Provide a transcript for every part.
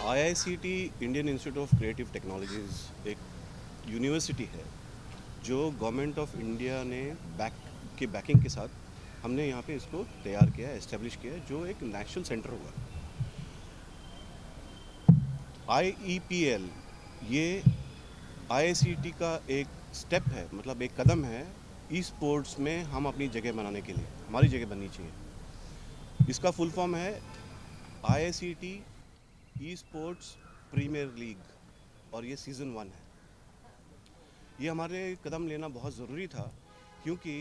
IICT Indian institute of creative technologies एक university है जो गवर्नमेंट ऑफ इंडिया ने बैकिंग के साथ हमने यहाँ पे इसको तैयार किया है, एस्टेब्लिश किया है, जो एक नेशनल सेंटर होगा। IEPL ये IICT का एक स्टेप है, मतलब एक कदम है ई स्पोर्ट्स में हम अपनी जगह बनाने के लिए। हमारी जगह बननी चाहिए। इसका फुल फॉर्म है IICT e sports premier league, और ये सीज़न 1 है। ये हमारे कदम लेना बहुत ज़रूरी था, क्योंकि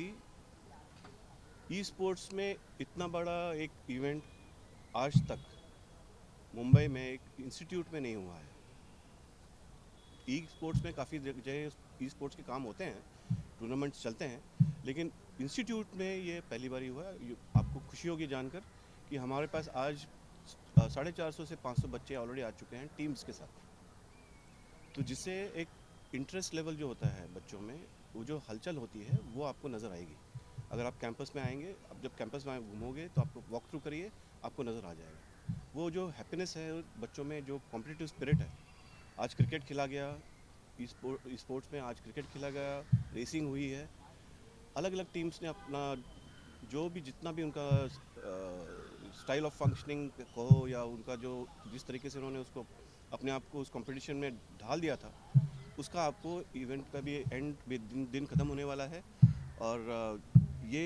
ई स्पोर्ट्स में इतना बड़ा एक इवेंट आज तक मुंबई में एक इंस्टीट्यूट में नहीं हुआ है। ई स्पोर्ट्स में काफ़ी जगह ई स्पोर्ट्स के काम होते हैं, टूर्नामेंट्स चलते हैं, लेकिन इंस्टीट्यूट में ये पहली बार ही हुआ है। आपको खुशी होगी जानकर कि हमारे पास आज 450 से 500 बच्चे ऑलरेडी आ चुके हैं टीम्स के साथ। तो जिससे एक इंटरेस्ट लेवल जो होता है बच्चों में, वो जो हलचल होती है वो आपको नज़र आएगी। अगर आप कैंपस में आएंगे, अब जब कैंपस में घूमोगे तो आपको वॉक थ्रू करिए, आपको नज़र आ जाएगा वो जो हैप्पीनेस है बच्चों में, जो कॉम्पिटिटिव स्पिरिट है। आज क्रिकेट खेला गया, स्पोर्ट्स में आज क्रिकेट खेला गया, रेसिंग हुई है। अलग अलग टीम्स ने अपना जो भी जितना भी उनका स्टाइल ऑफ फंक्शनिंग कहो, या उनका जो जिस तरीके से उन्होंने उसको अपने आप को उस कंपटीशन में ढाल दिया था, उसका आपको इवेंट का भी एंड भी दिन ख़त्म होने वाला है। और ये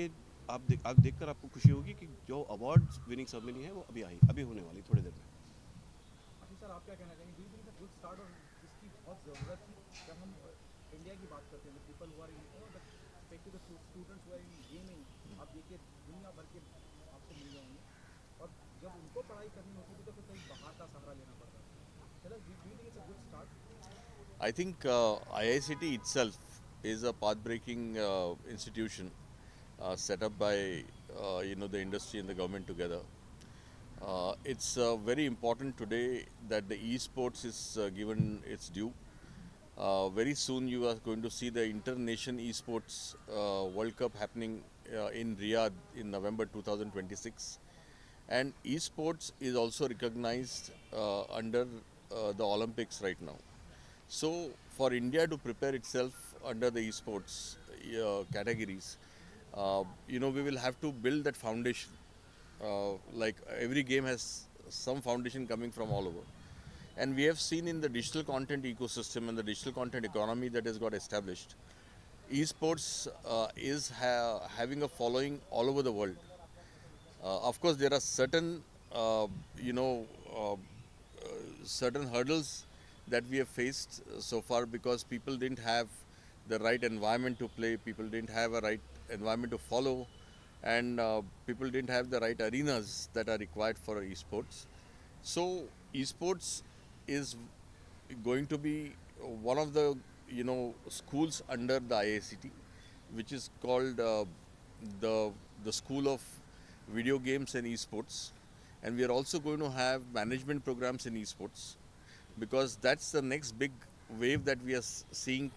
आप देखकर आपको खुशी होगी कि जो अवार्ड विनिंग सेरेमनी है वो अभी होने वाली थोड़ी देर में। आशीष सर, आप क्या कहना चाहेंगे? Do you think it's a good start और इसकी बहुत ज़रूरत थी? जब हम इंडिया की बात करते हैं, the people who are in specially the students who are in gaming, आप देखिए दुनिया भर के आपको मिल जाएंगे, और जब उनको पढ़ाई करनी होती थी तो फिर कहीं बाहर का सहारा लेना पड़ता था। चलो, do you think it's a good start? I think IICT itself is a path-breaking institution set up by the industry and the government together. It's very important today that the esports is given its due. Very soon you are going to see the International Esports World Cup happening in Riyadh in November 2026, and esports is also recognized under the Olympics right now. So, for India to prepare itself under the esports categories, we will have to build that foundation. Like every game has some foundation coming from all over. And we have seen in the digital content ecosystem and the digital content economy that has got established, esports is having a following all over the world. Of course, there are certain, you know, certain hurdles that we have faced so far, because people didn't have the right environment to play, people didn't have a right environment to follow, and people didn't have the right arenas that are required for esports. So, esports is going to be one of the schools under the IICT, which is called the School of Video Games and Esports, and we are also going to have management programs in esports, because that's the next big wave that we are seeing.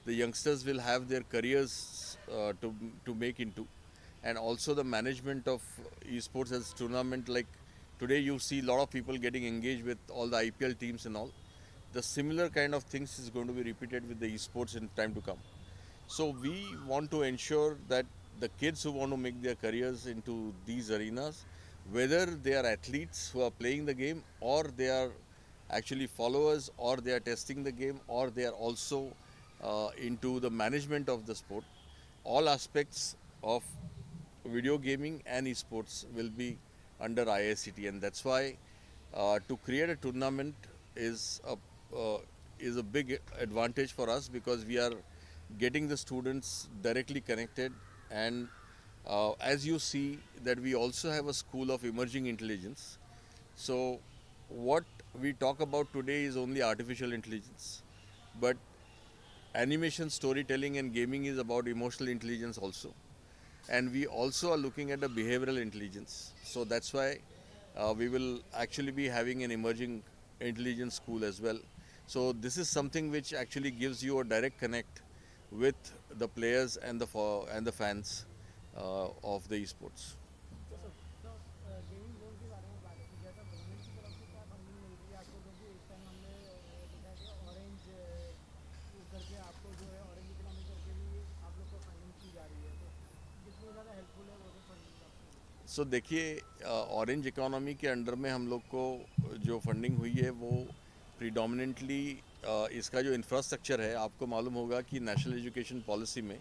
The youngsters will have their careers to make into, and also the management of esports as tournament. Like today, you see a lot of people getting engaged with all the IPL teams and all. The similar kind of things is going to be repeated with the esports in time to come. So we want to ensure that the kids who want to make their careers into these arenas, whether they are athletes who are playing the game, or they are actually followers, or they are testing the game, or they are also into the management of the sport, all aspects of video gaming and esports will be under IICT, and that's why to create a tournament is a uh, is a big advantage for us, because we are getting the students directly connected. And as you see that we also have a school of emerging intelligence. So what we talk about today is only artificial intelligence, but animation, storytelling and gaming is about emotional intelligence also, and we also are looking at the behavioral intelligence. So that's why we will actually be having an emerging intelligence school as well. So this is something which actually gives you a direct connect with the players and the fans of the esports. तो gaming zone के बारे में बात की, जैसा government की तरफ से क्या फंडिंग मिल रही है आपको? क्योंकि सो देखिए ऑरेंज इकोनॉमी के अंडर में हम लोग को जो फंडिंग हुई है वो प्रीडोमिनेंटली इसका जो इंफ्रास्ट्रक्चर है, आपको मालूम होगा कि नेशनल एजुकेशन पॉलिसी में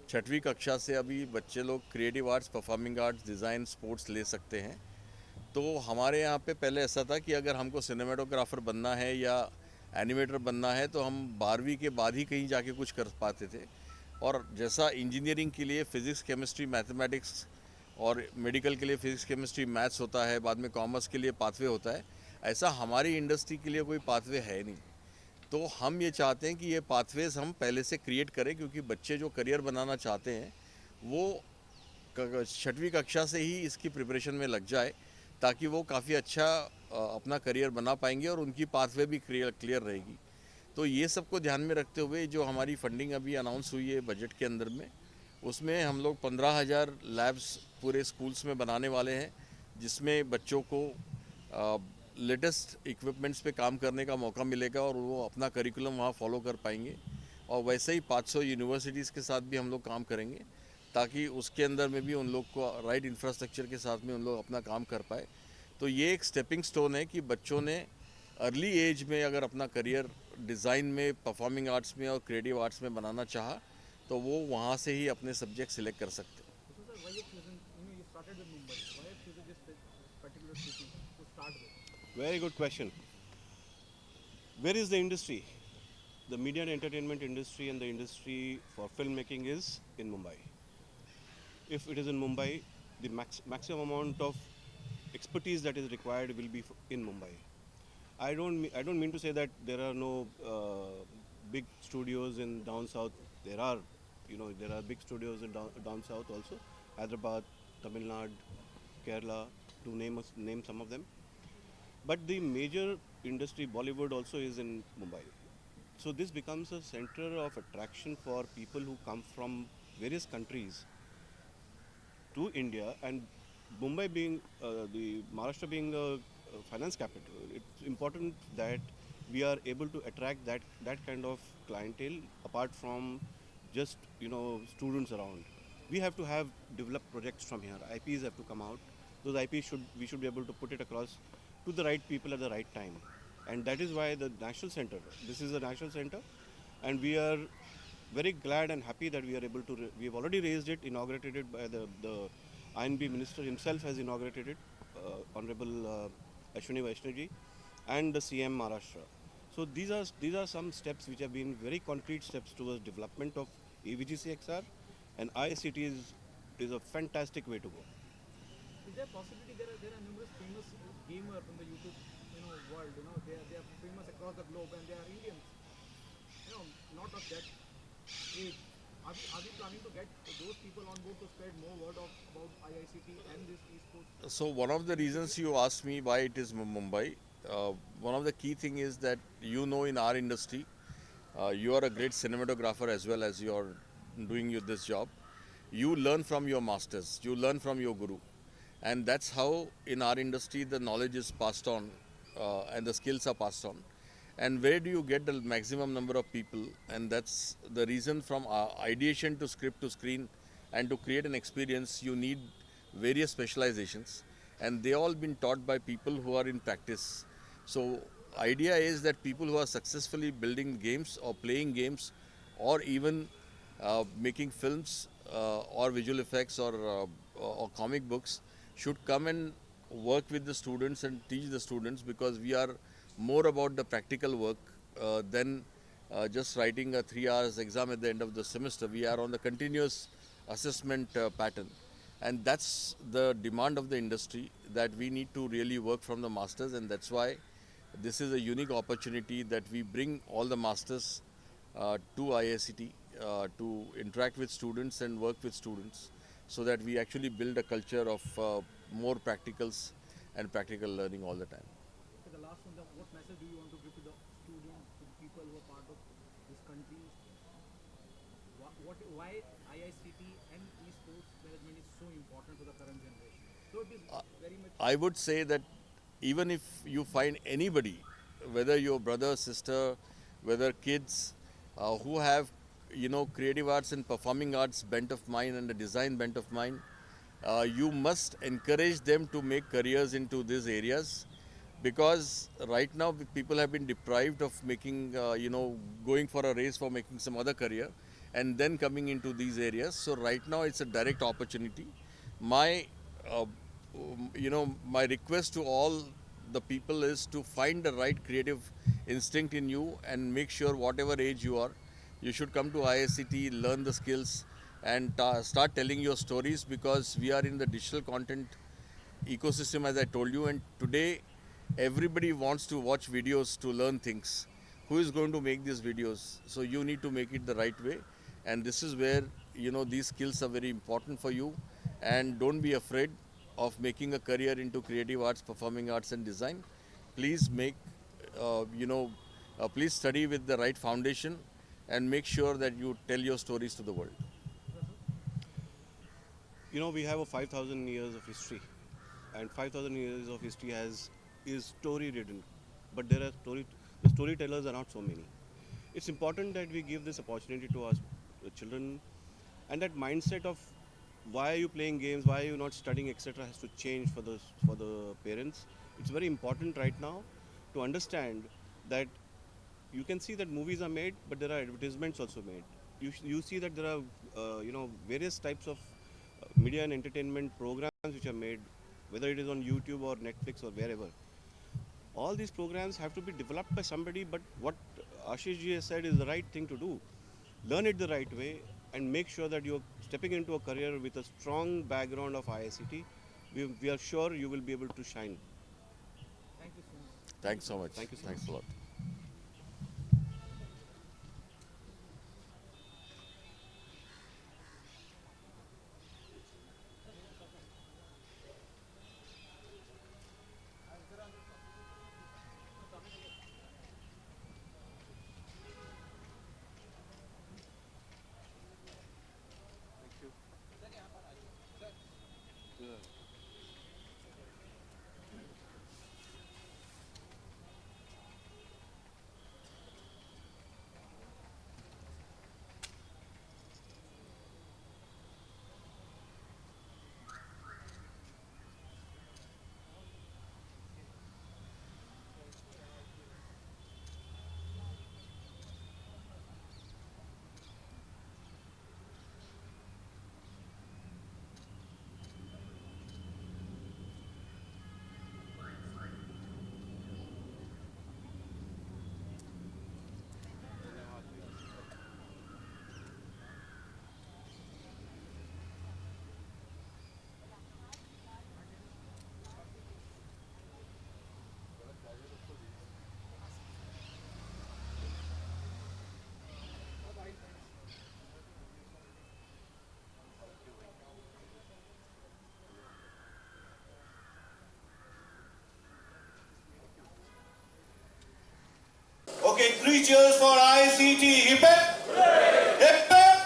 6वीं कक्षा से अभी बच्चे लोग creative arts, performing arts, design, sports ले सकते हैं। तो हमारे यहाँ पे पहले ऐसा था कि अगर हमको सिनेमेटोग्राफर बनना है या एनिमेटर बनना है तो हम 12वीं के बाद ही कहीं जाके कुछ कर पाते थे। और जैसा इंजीनियरिंग के लिए फ़िज़िक्स, केमिस्ट्री, मैथमेटिक्स और मेडिकल के लिए फ़िज़िक्स, केमिस्ट्री, मैथ्स होता है, बाद में कॉमर्स के लिए पाथवे होता है, ऐसा हमारी इंडस्ट्री के लिए कोई पाथवे है नहीं। तो हम ये चाहते हैं कि ये पाथवेज हम पहले से क्रिएट करें, क्योंकि बच्चे जो करियर बनाना चाहते हैं वो 6वीं कक्षा से ही इसकी प्रिपरेशन में लग जाए, ताकि वो काफ़ी अच्छा अपना करियर बना पाएंगे और उनकी पाथवे भी क्लियर रहेगी। तो ये सबको ध्यान में रखते हुए जो हमारी फंडिंग अभी अनाउंस हुई है बजट के अंदर में, उसमें हम लोग 15,000 लैब्स पूरे स्कूल्स में बनाने वाले हैं, जिसमें बच्चों को लेटेस्ट इक्विपमेंट्स पे काम करने का मौका मिलेगा और वो अपना करिकुलम वहाँ फॉलो कर पाएंगे। और वैसे ही 500 यूनिवर्सिटीज़ के साथ भी हम लोग काम करेंगे, ताकि उसके अंदर में भी उन लोग को राइट इंफ्रास्ट्रक्चर के साथ में उन लोग अपना काम कर पाए। तो ये एक स्टेपिंग स्टोन है कि बच्चों ने अर्ली एज में अगर अपना करियर डिज़ाइन में, परफॉर्मिंग आर्ट्स में और क्रिएटिव आर्ट्स में बनाना चाहा तो वो वहाँ से ही अपने सब्जेक्ट सिलेक्ट कर सकते हैं। So sir, why you chosen? You started with Mumbai. Why you chosen this particular city to start with? Very good question. Where is the industry? The media and entertainment industry and the industry for filmmaking is in Mumbai. If it is in Mumbai, the maximum amount of expertise that is required will be in Mumbai. I don't mean to say that there are no big studios in down south. There are, there are big studios in down south also. Hyderabad, Tamil Nadu, Kerala, to name some of them. But the major industry, Bollywood, also is in Mumbai. So this becomes a center of attraction for people who come from various countries to India, and Mumbai being the Maharashtra being a finance capital, it's important that we are able to attract that kind of clientele apart from just students around. We have to have developed projects from here. IPs have to come out. Those IPs we should be able to put it across to the right people at the right time, and that is why the national center. This is a national center, and we are very glad and happy that we are able to. We have already raised it, inaugurated it by the INB minister himself has inaugurated it, Honorable Ashwini Vaishnaji, and the CM Maharashtra. So these are some steps which have been very concrete steps towards development of AVGCXR, and ICT is a fantastic way to go. Is there a possibility there are numerous famous gamer from the YouTube world? They are famous across the globe and they are Indians. Not of that age. Are we planning to get those people on board to spread more word about IICT and this esports? So one of the reasons you asked me why it is Mumbai, one of the key thing is that in our industry, you are a great cinematographer as well as you are doing this job. You learn from your masters, you learn from your guru, and that's how in our industry the knowledge is passed on and the skills are passed on. And where do you get the maximum number of people? And that's the reason, from ideation to script to screen, and to create an experience you need various specializations, and they all been taught by people who are in practice. So idea is that people who are successfully building games or playing games or even making films or visual effects or comic books should come and work with the students and teach the students, because we are more about the practical work than just writing a 3 hours exam at the end of the semester. We are on the continuous assessment pattern, and that's the demand of the industry, that we need to really work from the masters. And that's why this is a unique opportunity that we bring all the masters to IICT to interact with students and work with students, so that we actually build a culture of more practicals and practical learning all the time. Okay, the last one, what message do you want to give to the students, to the people who are part of this country? Why IICT and esports management is so important to the current generation? So it is very much. I would say that even if you find anybody, whether your brother, sister, whether kids who have creative arts and performing arts bent of mind and a design bent of mind, you must encourage them to make careers into these areas, because right now people have been deprived of making, going for a race for making some other career and then coming into these areas. So right now it's a direct opportunity. My, uh, my request to all the people is to find the right creative instinct in you and make sure whatever age you are, you should come to ISCT, learn the skills, and start telling your stories, because we are in the digital content ecosystem, as I told you, and today everybody wants to watch videos to learn things. Who is going to make these videos? So you need to make it the right way, and this is where these skills are very important for you. And don't be afraid of making a career into creative arts, performing arts, and design. Please make, please study with the right foundation, and make sure that you tell your stories to the world. You know, we have a 5,000 years of history, and 5,000 years of history is story written, but the storytellers are not so many. It's important that we give this opportunity to our children, and that mindset of why are you playing games, why are you not studying, etc., has to change for the parents. It's very important right now to understand that you can see that movies are made, but there are advertisements also made. You see that there are various types of media and entertainment programs which are made, whether it is on YouTube or Netflix or wherever. All these programs have to be developed by somebody, but what Ashish ji has said is the right thing to do. Learn it the right way and make sure that you're stepping into a career with a strong background of IICT. We are sure you will be able to shine. Thank you so much. Thanks so much. Thank you so Thanks much. a lot. Okay, 3 cheers for ICT. Hip hip. Hip hip.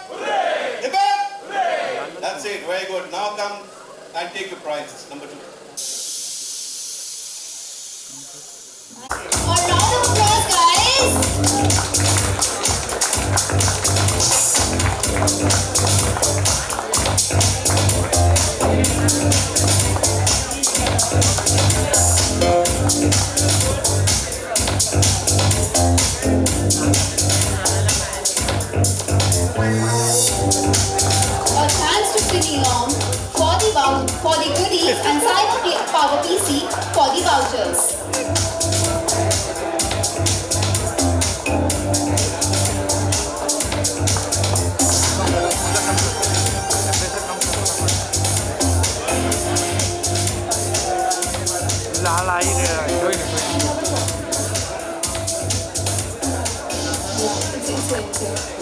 Hip hip. That's it. Very good. Now come and take your prizes. Number 2. A round of applause, guys. Thanks to City Long for the goodies and Cyber Power PC for the vouchers.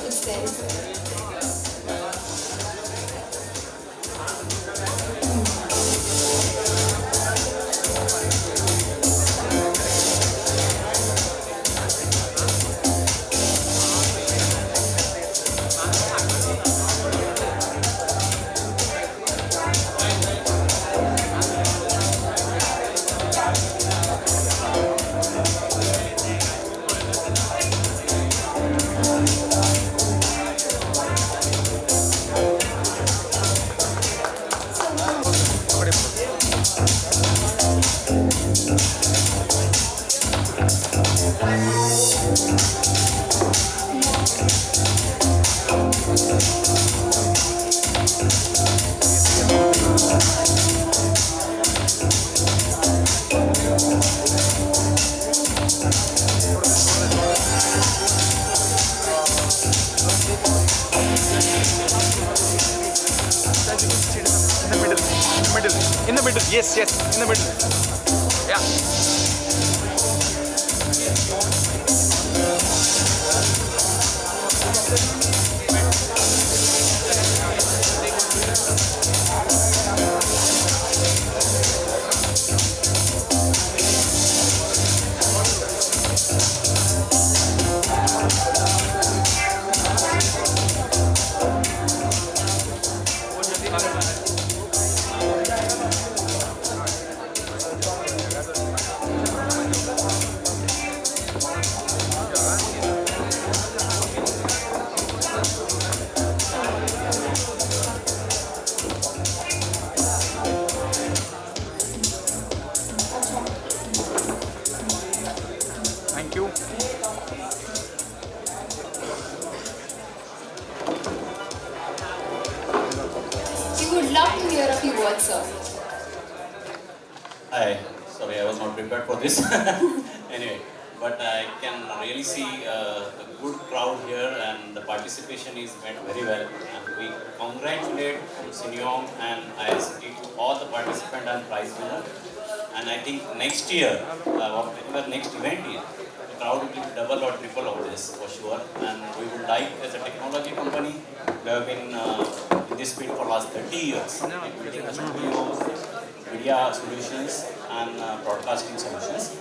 It's there. Middle. In the middle. Yes, yes. In the middle. Yeah. Thank you. We would love to hear a few words, sir. Hi, sorry, I was not prepared for this. Anyway, but I can really see a good crowd here, and the participation is went very well. And we congratulate Sinyong and IST to all the participants and prize winner. And I think next year, whatever next event is, the crowd will be double or triple of this for sure. And we would like, as a technology company, we have been in this field for last 30 years, building studios, media solutions and broadcasting solutions.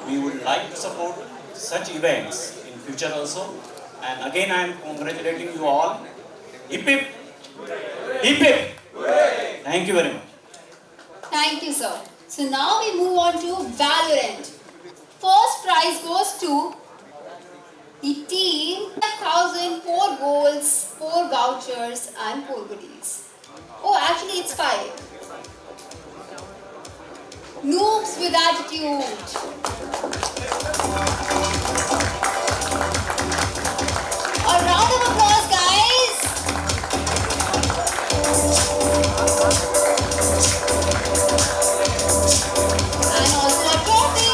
We would like to support such events in future also. And again, I am congratulating you all. Hip hip! Hip hip! Thank you very much. Thank you, sir. So now we move on to Valorant. First prize goes to the team. 5,000, 4 goals, 4 vouchers and 4 goodies. Oh, actually it's 5. Noobs with attitude. A round of applause, guys. And also a trophy.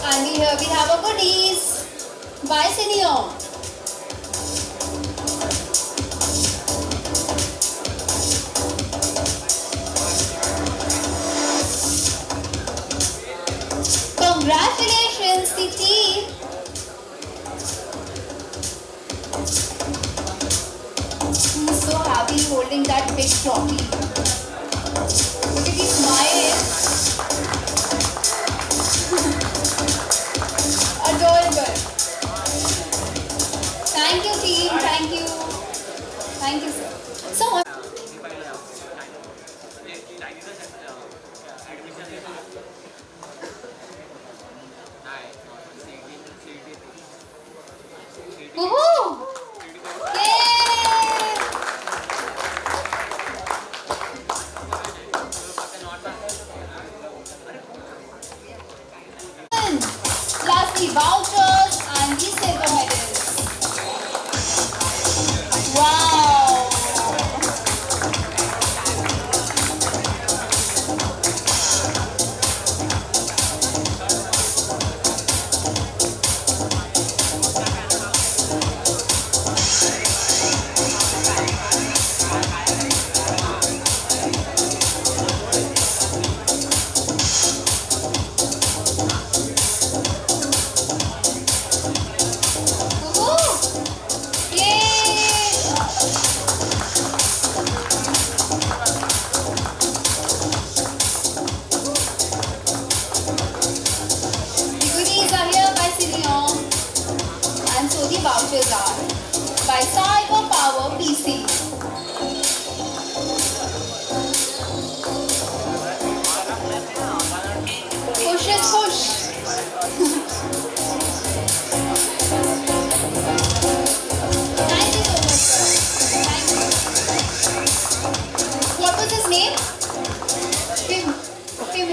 And here we have a goodies by Sinyong. Congratulations, the team. He's so happy holding that big trophy. Look at his smile. Adorable. Thank you, team. Thank you. Thank you, sir. So, woohoo! Yay! Plus the vouchers and the silver medals. Wow!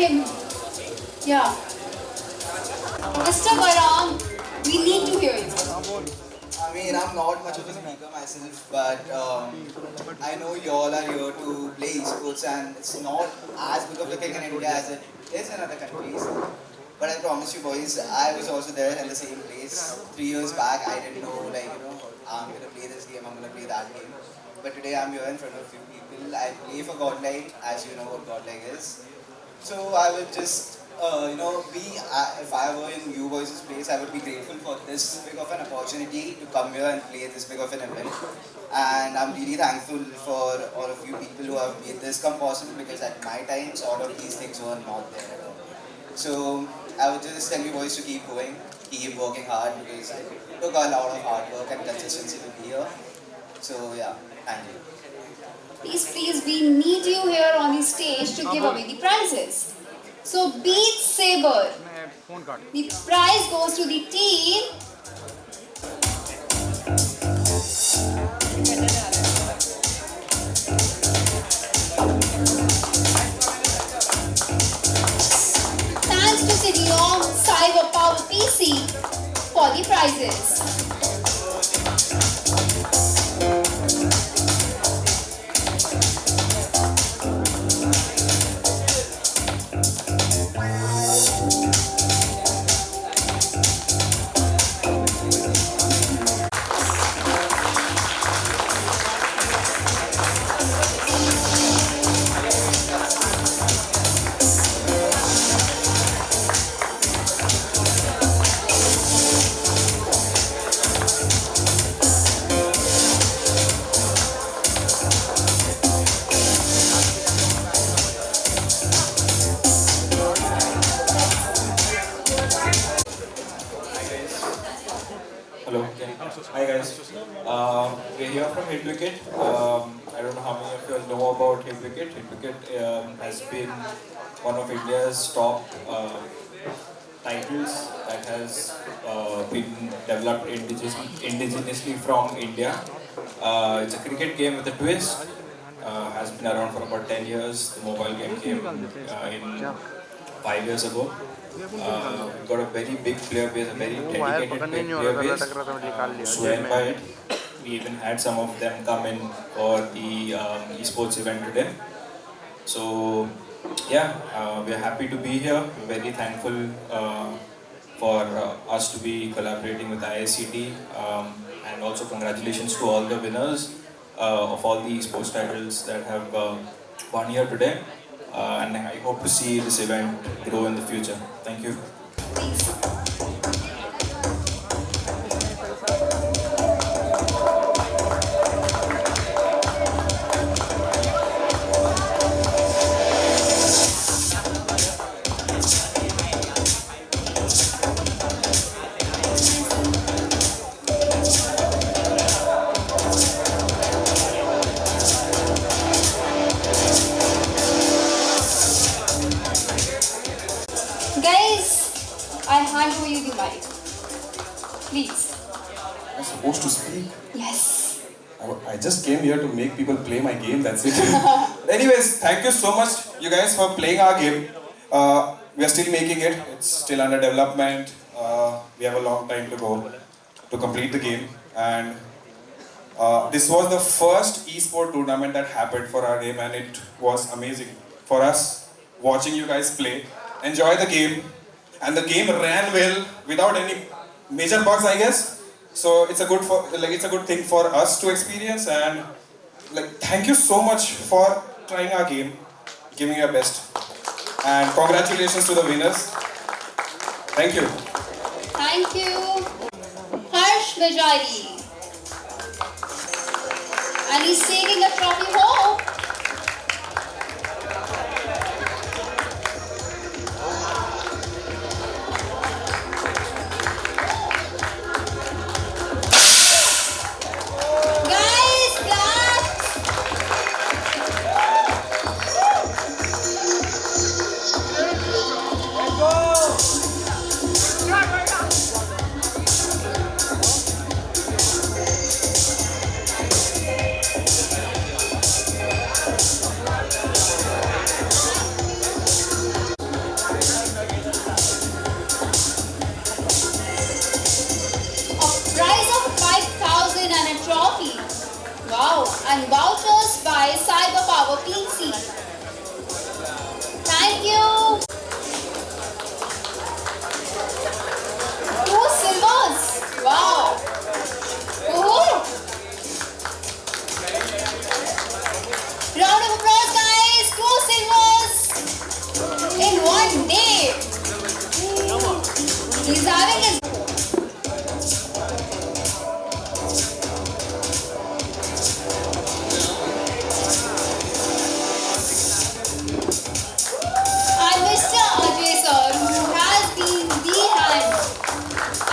him. Yeah. Mr. Garam, we need to hear you. I mean, I'm not much of a speaker myself, but I know you all are here to play esports, and it's not as big of a thing in India as it is in other countries. But I promise you, boys, I was also there in the same place 3 years back. I didn't know, like, I'm gonna play this game, I'm gonna play that game. But today I'm here in front of few people. I play for Godlike, as you know what Godlike is. So I would just, if I were in you boys' place, I would be grateful for this big of an opportunity to come here and play this big of an event. And I'm really thankful for all of you people who have made this come possible, because at my times, all of these things were not there at all. So I would just tell you boys to keep going, keep working hard, because it took a lot of hard work and consistency to be here. So yeah, thank you. Please, we need you here on the stage to give away the prizes. So, Beat Saber. The prize goes to the team. Thanks to Cineom Cyber Power PC for the prizes. Hello. Hi guys. We're here from Hit Wicket. I don't know how many of you all know about Hit Wicket. Hit Wicket has been one of India's top titles that has been developed indigenously from India. It's a cricket game with a twist. Has been around for about 10 years. The mobile game came in 5 years ago. We've got a very big player base, a very dedicated player base, sworn by it. We even had some of them come in for the esports event today. So yeah, we're happy to be here. We're very thankful for us to be collaborating with IICT, and also congratulations to all the winners of all the esports titles that have won here today. And I hope to see this event grow in the future. Thank you. Guys, I hand over you the mic. Please. I'm supposed to speak. Yes. I just came here to make people play my game, that's it. Anyways, thank you so much, you guys, for playing our game. We are still making it. It's still under development. We have a long time to go to complete the game. And this was the first esport tournament that happened for our game, and it was amazing for us watching you guys play. Enjoy the game, and the game ran well without any major bugs, I guess. So it's a good thing for us to experience, and thank you so much for trying our game, giving your best, and congratulations to the winners. Thank you. Thank you. Harsh Vajari. And he's taking a trophy home. Wow, and vouchers by Cyber Power PC. Thank you. 2 silvers. Wow. Oh. Round of applause, guys. 2 silvers in one day. He's having his. And Mr. Ajay sir, who has been the hand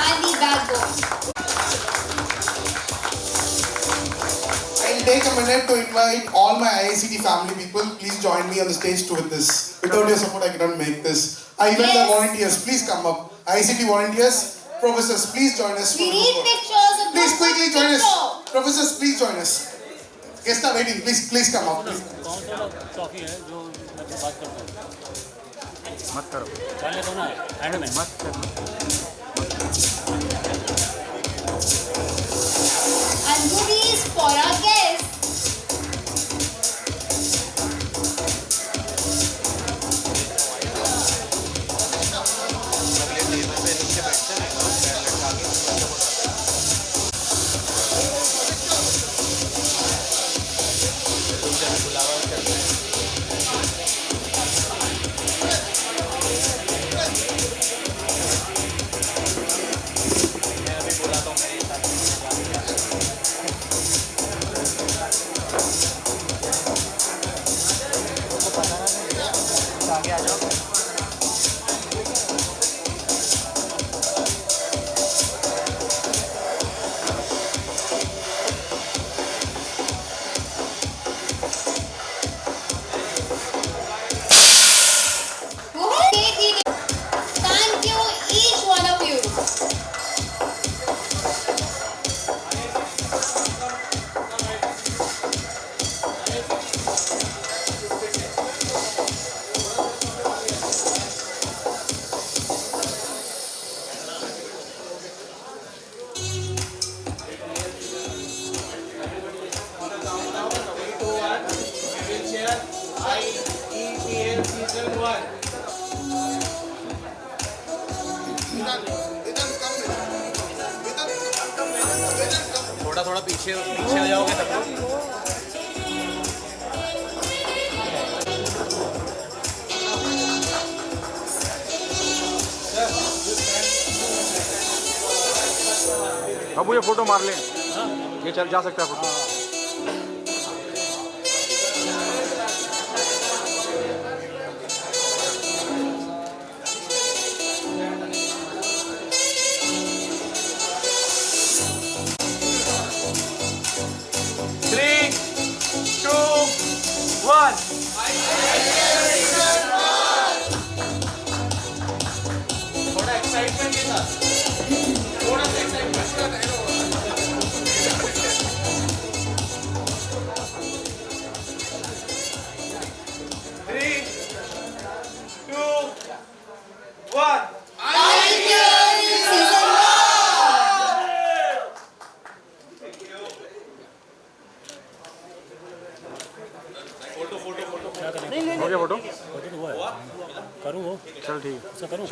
and the backbone. I'll take a minute to invite all my IICT family people. Please join me on the stage to witness. Without your support, I cannot make this. Even the volunteers, please come up. IICT volunteers, professors, please join us. We need pictures of Please group quickly join us. picture. Professors, please join us. Guests are waiting. Please come up. Please. Coffee है जो मैं बात करता हूँ मत करो चलने दो ना एंड में मत करना And goodies for our guests. Thank you, each one of you. IEPL Season 1. थोड़ा थोड़ा पीछे हो जाओगे तब बाबू ये फोटो मार ले ये चल जा सकता है फोटो थोड़ा एक्साइटमेंट के साथ थोड़ा सा एक्साइटमेंट हो गया फोटो फोटो तो हुआ है करूँ वो चल ठीक है करूँ